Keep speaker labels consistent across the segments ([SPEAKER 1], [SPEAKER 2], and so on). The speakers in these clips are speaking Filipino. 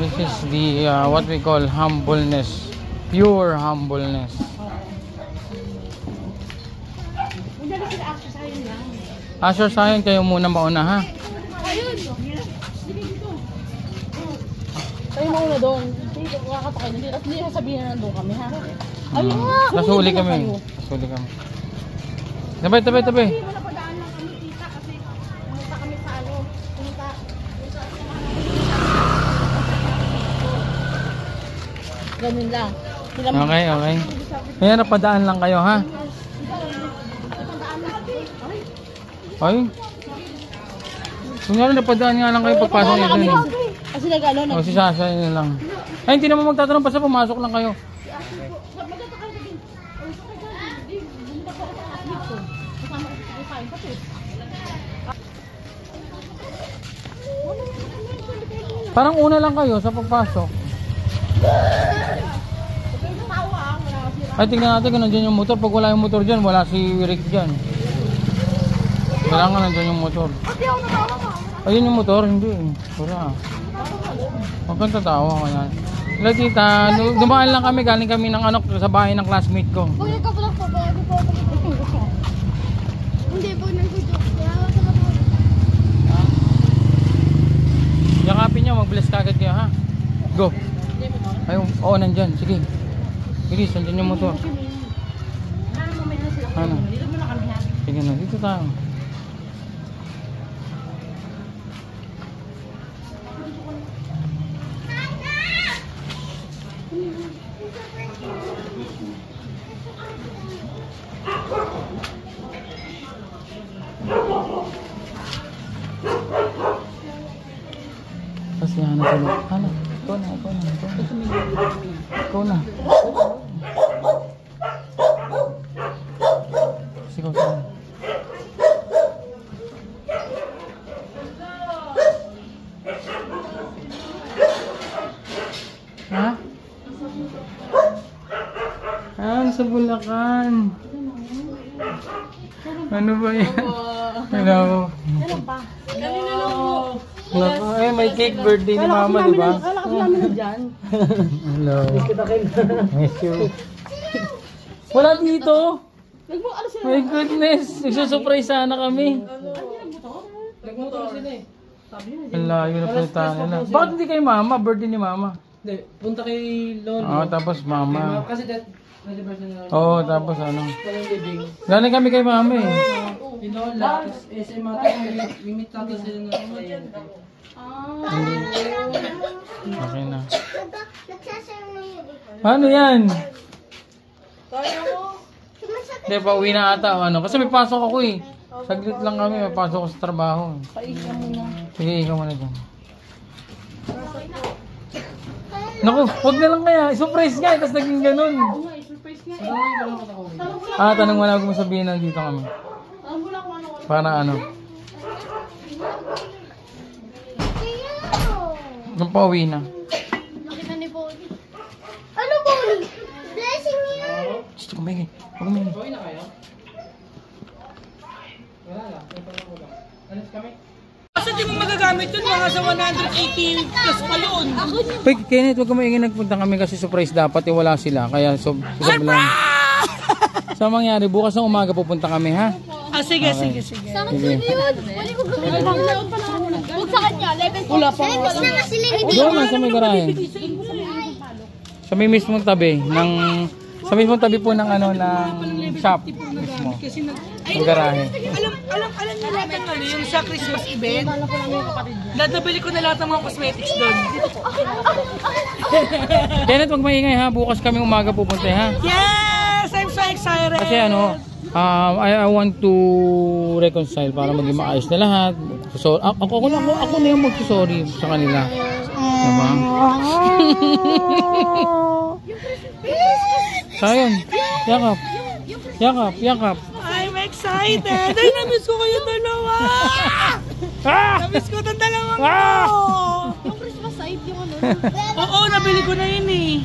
[SPEAKER 1] This is the what we call humbleness. Pure humbleness. Asher Sayon, kayo muna mauna ha.
[SPEAKER 2] Ayun. Kayo mauna doon. Hindi, kakapakay na din. At hindi sasabihin na nandun kami ha. Ayun nga.
[SPEAKER 1] Nasuli kami. Nasuli kami. Tabay.
[SPEAKER 2] Hindi, napadaan lang kami kita kasi pumunta kami sa ano. Pumunta. Ganun lang.
[SPEAKER 1] Okay. Kaya napadaan lang kayo ha. Ay. Kunyari napadaan nga lang kayo pagpasok nyo dun.
[SPEAKER 2] Kasi nag-ano.
[SPEAKER 1] O si Sasha yun lang. Ay hindi naman magtatanong basta pumasok lang kayo. Parang una lang kayo sa pagpasok. Ay tingnan natin kung nandiyan yung motor. Pag wala yung motor dyan, wala si Rick dyan. Kailangan nandiyan yung motor. Ayun yung motor, hindi. Wala. Huwag kang tatawa ka yan. Hello tita, dumaan lang kami. Galing kami ng anak sa bahay ng classmate ko.
[SPEAKER 2] Huwag ka pala po. Hindi po nag-video.
[SPEAKER 1] Yakapin nyo, mag-bless kagad kayo ha. Go. Ayun, oo nandyan, sige. Bilis, nandyan yung motor. Ano? Sige na, dito tayo. Kasi Hana sila. Hana, ikaw na. Sigaw sila. Ha? Sa Bulacan. Ano ba yan? Hello.
[SPEAKER 2] Kanina lang po.
[SPEAKER 1] Eh, may cake birthday ni Mama, di ba?
[SPEAKER 2] Kala kasi namin na dyan.
[SPEAKER 1] Hello. Miss you. Wala dito. My goodness. Nagsusurprise sana kami.
[SPEAKER 3] Nagmotor sila eh.
[SPEAKER 1] Ang layo na po tayo na. Bakit hindi kay Mama? Birthday ni Mama.
[SPEAKER 3] Hindi, punta kay Lolo.
[SPEAKER 1] Tapos Mama.
[SPEAKER 3] Kasi anniversary na
[SPEAKER 1] Oo, tapos ano.
[SPEAKER 3] walang living.
[SPEAKER 1] Galing kami kay Mama eh.
[SPEAKER 3] Yung Lola, tapos SM ata, limit natin sila na ngayon.
[SPEAKER 1] Hindi. Okay na. Paano yan? Hindi, pauwi na ata o ano. Kasi may pasok ako eh. Saglit lang kami, may pasok ako sa trabaho.
[SPEAKER 2] Paika muna.
[SPEAKER 1] Sige, ikaw muna dyan. Naku, huwag na lang kaya. Surprise nga, tapos naging ganun. Tanong mo na kung sabihin nandito kami. Para ano? Nung pauwi na.
[SPEAKER 2] Nakita ni Bonnie. Ano Bonnie? Blessing niya.
[SPEAKER 1] Gusto ko may. Huwag may.
[SPEAKER 3] Gawin na kayo? Wala lang, ito lang. Alis kami? Kasi di mo magagamit yun, mga sa 118 plus pa yun.
[SPEAKER 1] Pag Kenneth, huwag ka maingin, nagpunta kami kasi surprise dapat, wala sila. Kaya surprise! So mangyari, bukas ng umaga pupunta kami ha?
[SPEAKER 3] Sige.
[SPEAKER 1] Sige.
[SPEAKER 2] Huwag sa kanya, 11. Wala pa.
[SPEAKER 1] Doon lang sa may garahe. Sa may mismong tabi ng sa mismong tabi po ng ano ng shop mismo. Ang garahe.
[SPEAKER 3] Alam niyo lahat ng ano, yung sa Christmas event. Nabili ko na lahat ng mga cosmetics doon.
[SPEAKER 1] Kenneth, wag maingay ha. Bukas kami umaga pupunta ha.
[SPEAKER 3] Yes! I'm so excited!
[SPEAKER 1] Kasi ano, I want to reconcile para maging maayos na lahat. So, ako na yung magsusorry sa kanila. Diba? Sayon, yakap.
[SPEAKER 3] I'm excited! Ay, namiss ko kayo dalawa! Namiss ko itong dalawang ko!
[SPEAKER 2] Yung Christmas side yung ano.
[SPEAKER 3] Oo, nabili ko na yun eh.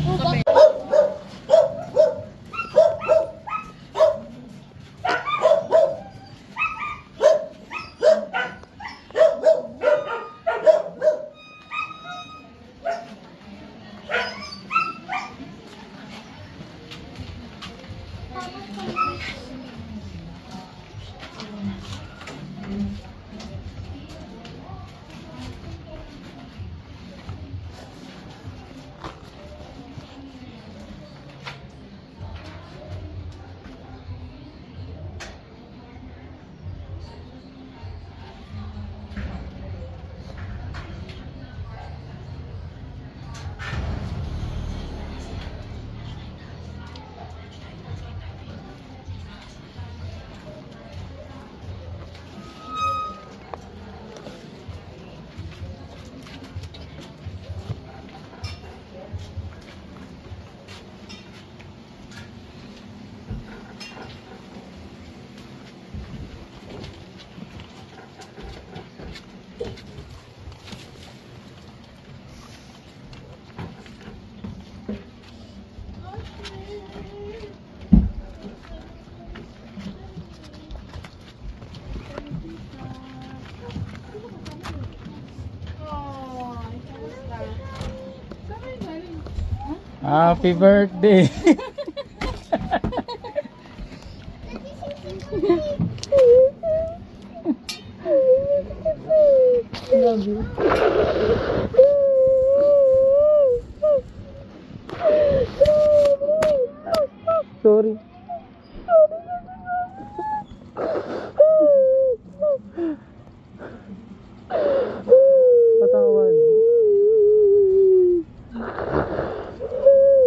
[SPEAKER 1] Happy birthday.
[SPEAKER 2] Love you.
[SPEAKER 1] Sorry. Patawad.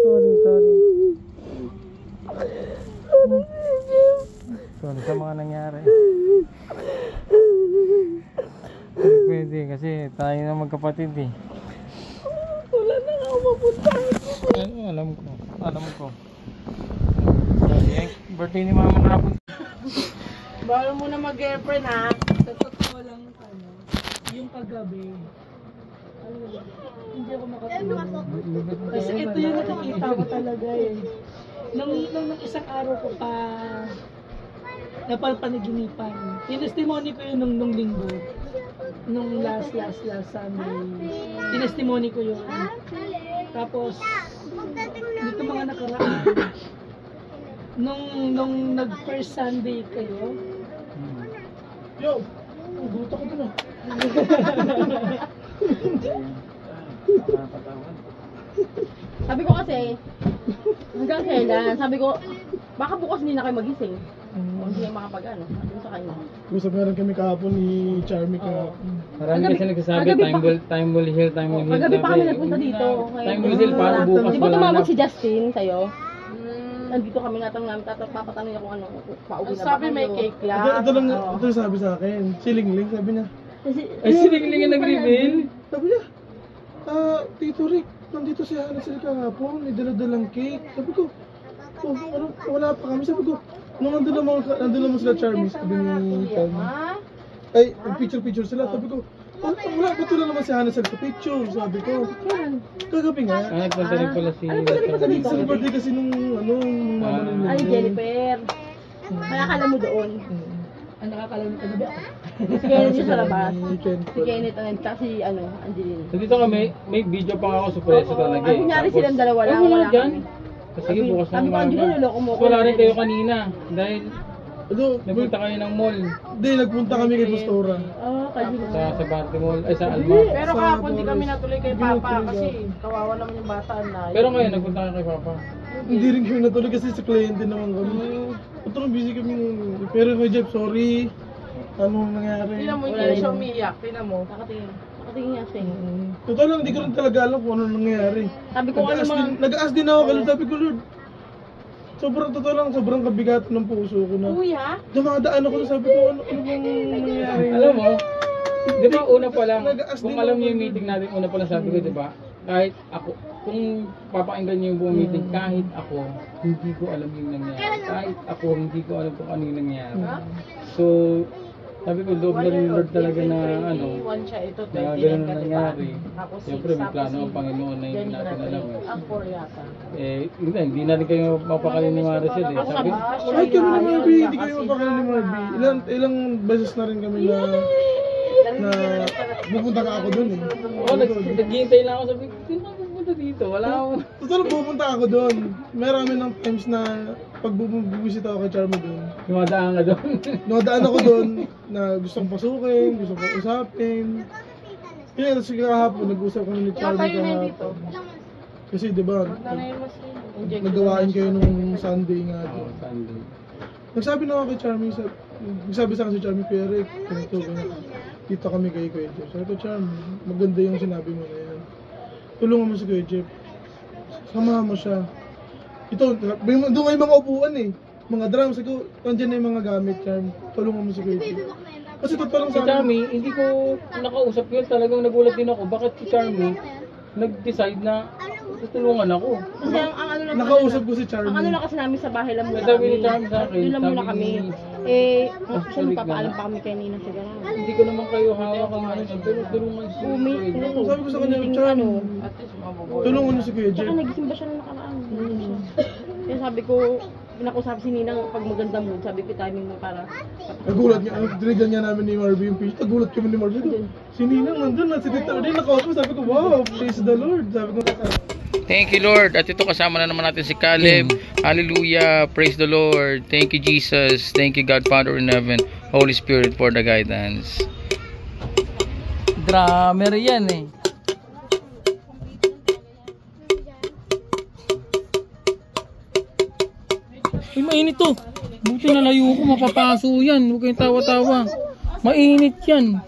[SPEAKER 1] Sorry. Sorry sa mga nangyari. Hindi pwede kasi tayo na magkapatid eh.
[SPEAKER 2] Wala na nga ako mapunta.
[SPEAKER 1] Alam ko. Sorry, birthday ni mama kahapon.
[SPEAKER 2] Bawal mo na mag-girlfriend ha. Sa totoo lang yung kagabi. Hindi ako makatulog. Kasi ito yung nakikita ko talaga eh. Nung isang araw ko pa napalpanaginipan. Tinestimony ko yun nung linggo. Nung last Sunday. Tinestimony ko yun. Tapos, dito mga nakaraan. Nung nag-first Sunday kayo. Yo! Guto ko dun ah. Sabi ko kasi, hanggang kailan, sabi ko, baka bukas hindi na kayo magising. O hindi kayo makapag-ano, sabi sa kanya.
[SPEAKER 4] Usap nga rin kami kahapon ni Charmy kahapon.
[SPEAKER 1] Marami kasi nagsasabi, time will heal.
[SPEAKER 2] Kagabi pa kami nagpunta dito.
[SPEAKER 1] Time will heal, parang bukas
[SPEAKER 2] Di ba
[SPEAKER 1] wala na.
[SPEAKER 2] tumawag si Justin sa'yo? Nandito kami namin, papatanong niya kung ano, pauwi na ba
[SPEAKER 3] Sabi may
[SPEAKER 2] kayo?
[SPEAKER 3] cake lang.
[SPEAKER 4] Ito lang, ito yung sabi sa akin. Silingling, sabi niya.
[SPEAKER 1] Ay, sinigling yung nag-reveal.
[SPEAKER 4] Sabi niya, Tito Rick, nandito si Hana sila kahapon, may dala-dalang cake. Sabi ko, oh, ano, wala pa kami. Sabi ko, nung nandun naman sila Charmy, sabi ni Charmy. Ay, picture sila. Sabi ko, wala ba na naman si Hana sa picture? Sabi ko, kagabi nga.
[SPEAKER 1] Nagpunta rin pala si...
[SPEAKER 4] Sa birthday kasi nung mama nila.
[SPEAKER 2] Ay, Jennifer. Kaya akala mo doon. Ang nakakala mo kagabi ako. Si Kenneth sa labas. Si Kenneth ang si Angeline.
[SPEAKER 1] So dito kami, may video pa ako surprise talaga eh.
[SPEAKER 2] Ang kunyari silang dalawa lang,
[SPEAKER 1] wala
[SPEAKER 2] wala
[SPEAKER 1] dyan.
[SPEAKER 2] kami.
[SPEAKER 1] Sige, bukas
[SPEAKER 2] Sabi
[SPEAKER 1] ng
[SPEAKER 2] ko, Angeline, niloko mo ako.
[SPEAKER 1] Wala rin kayo kanina. Dahil
[SPEAKER 4] Ano,
[SPEAKER 1] nagpunta kayo ng mall.
[SPEAKER 4] hindi, nagpunta kami kay Pastora.
[SPEAKER 1] Sa Barte Mall, ay sa Almar.
[SPEAKER 3] Pero kahapon di kami natuloy kay Papa kasi kawawa naman yung bata na.
[SPEAKER 1] Pero ngayon, nagpunta kayo kay Papa.
[SPEAKER 4] Hindi rin kami natuloy kasi sa kliyente naman kami. Ito busy kami ngayon. Pero kay Jeff, sorry. Anong nangyari?
[SPEAKER 3] Tingnan mo, hindi na siya umiiyak. Tingnan mo.
[SPEAKER 2] Nakatingin nga siya.
[SPEAKER 4] Totoo lang, hindi ko rin talaga alam kung ano nangyari.
[SPEAKER 2] Sabi ko, ano mga...
[SPEAKER 4] Nag-aas din ako kasi sabi ko, Lord. Sobrang totoo lang, sobrang kabigat ng puso ko na.
[SPEAKER 2] Kuya?
[SPEAKER 4] Dumadaan ako na sabi ko, ano bang nangyari?
[SPEAKER 1] Alam mo, di ba una pa lang,
[SPEAKER 4] Nag-aas
[SPEAKER 1] kung
[SPEAKER 4] din
[SPEAKER 1] alam
[SPEAKER 4] ako.
[SPEAKER 1] niyo yung meeting natin, una pa lang sabi ko, di ba? Kahit ako, kung papakinggan niyo yung buong meeting, kahit ako, hindi ko alam yung nangyari. Kahit ako, hindi ko alam kung ano yung nangyari. So, sabi ko, loob na rin Lord talaga na ano,
[SPEAKER 3] siya ito,
[SPEAKER 1] na
[SPEAKER 3] 29
[SPEAKER 1] gano'n
[SPEAKER 3] ka, diba?
[SPEAKER 1] nangyari.
[SPEAKER 3] Ako 6,
[SPEAKER 1] Siyempre, may plano ang Panginoon na hindi natin alam.
[SPEAKER 3] Ang 4 yata.
[SPEAKER 1] Hindi natin kayo mapakali ni Maricel eh. Sabi,
[SPEAKER 4] Ay, kami ni Marby, hindi kayo mapakala ni Marby. Ilang beses na rin kami na pupunta ka ako dun eh.
[SPEAKER 1] naghihintay lang ako, sabi, hindi na pupunta dito, wala ako.
[SPEAKER 4] Totoo lang, pupunta ako doon. Marami ng times na pag bubuvisit ako kay Charmy doon.
[SPEAKER 1] Dumadaan ka doon.
[SPEAKER 4] Nakadaan ako doon na gusto kong pasukin, gusto kong usapin. Kaya tapos kahapon, nag-usap kami ni Charmy kahapon. Kasi diba, nagawain kayo nung Sunday nga.
[SPEAKER 1] Oo, Sunday.
[SPEAKER 4] Nagsabi na ako kay Charmy, nagsabi sa akin si Charmy, Kuya Rick, ganito, dito kami kay Kuya Jeff. Sabi ko, Charmy, maganda yung sinabi mo na yan. Tulungan mo si Kuya Jeff. Samahan mo siya. Ito, doon nga yung mga upuan eh. Mga drums, ko, nandiyan na yung mga gamit, Charmy. Tulungan mo si Kuya Jeff. Kasi totoo lang
[SPEAKER 1] Si
[SPEAKER 4] sa akin.
[SPEAKER 1] Charmy, hindi ko nakausap yun, talagang nagulat din ako. Bakit si Charmy nag-decide na tutulungan ako?
[SPEAKER 2] Kasi ang ano lang
[SPEAKER 4] Nakausap ko si Charmy.
[SPEAKER 2] ang ano lang kasi namin sa bahay lang muna
[SPEAKER 1] Sabi ni
[SPEAKER 2] kami.
[SPEAKER 1] Charmy sa akin,
[SPEAKER 2] Doon lang muna
[SPEAKER 1] sabi
[SPEAKER 2] kami.
[SPEAKER 1] ni-
[SPEAKER 2] Kasi magpapaalam pa kami kay Nina sa gano'n.
[SPEAKER 1] Hindi ko naman kayo hawak ang ano, pero tulungan si
[SPEAKER 4] Sabi ko sa kanya, Charmy,
[SPEAKER 3] At least mabubuhay.
[SPEAKER 4] tulungan mo si Kuya
[SPEAKER 2] Tsaka
[SPEAKER 4] Jeff.
[SPEAKER 2] nagising ba siya nung nakaraan? Kaya sabi ko, pinakusap si Ninang pag maganda mood, sabi ko timing mo para...
[SPEAKER 4] Nagulat niya, tinignan niya namin ni Marby yung page. Nagulat kami ni Marby. Si Ninang nandun na, si Tita Ode nakaupo. Sabi ko, wow, praise the Lord. Sabi ko,
[SPEAKER 1] Thank you, Lord. At ito kasama na naman natin si Caleb. Hallelujah. Praise the Lord. Thank you, Jesus. Thank you, God, Father in heaven. Holy Spirit for the guidance. Drummer yan eh.
[SPEAKER 3] Ay, mainit to. Buti na layo ko, mapapaso yan. Huwag kayong tawa-tawa. Mainit yan.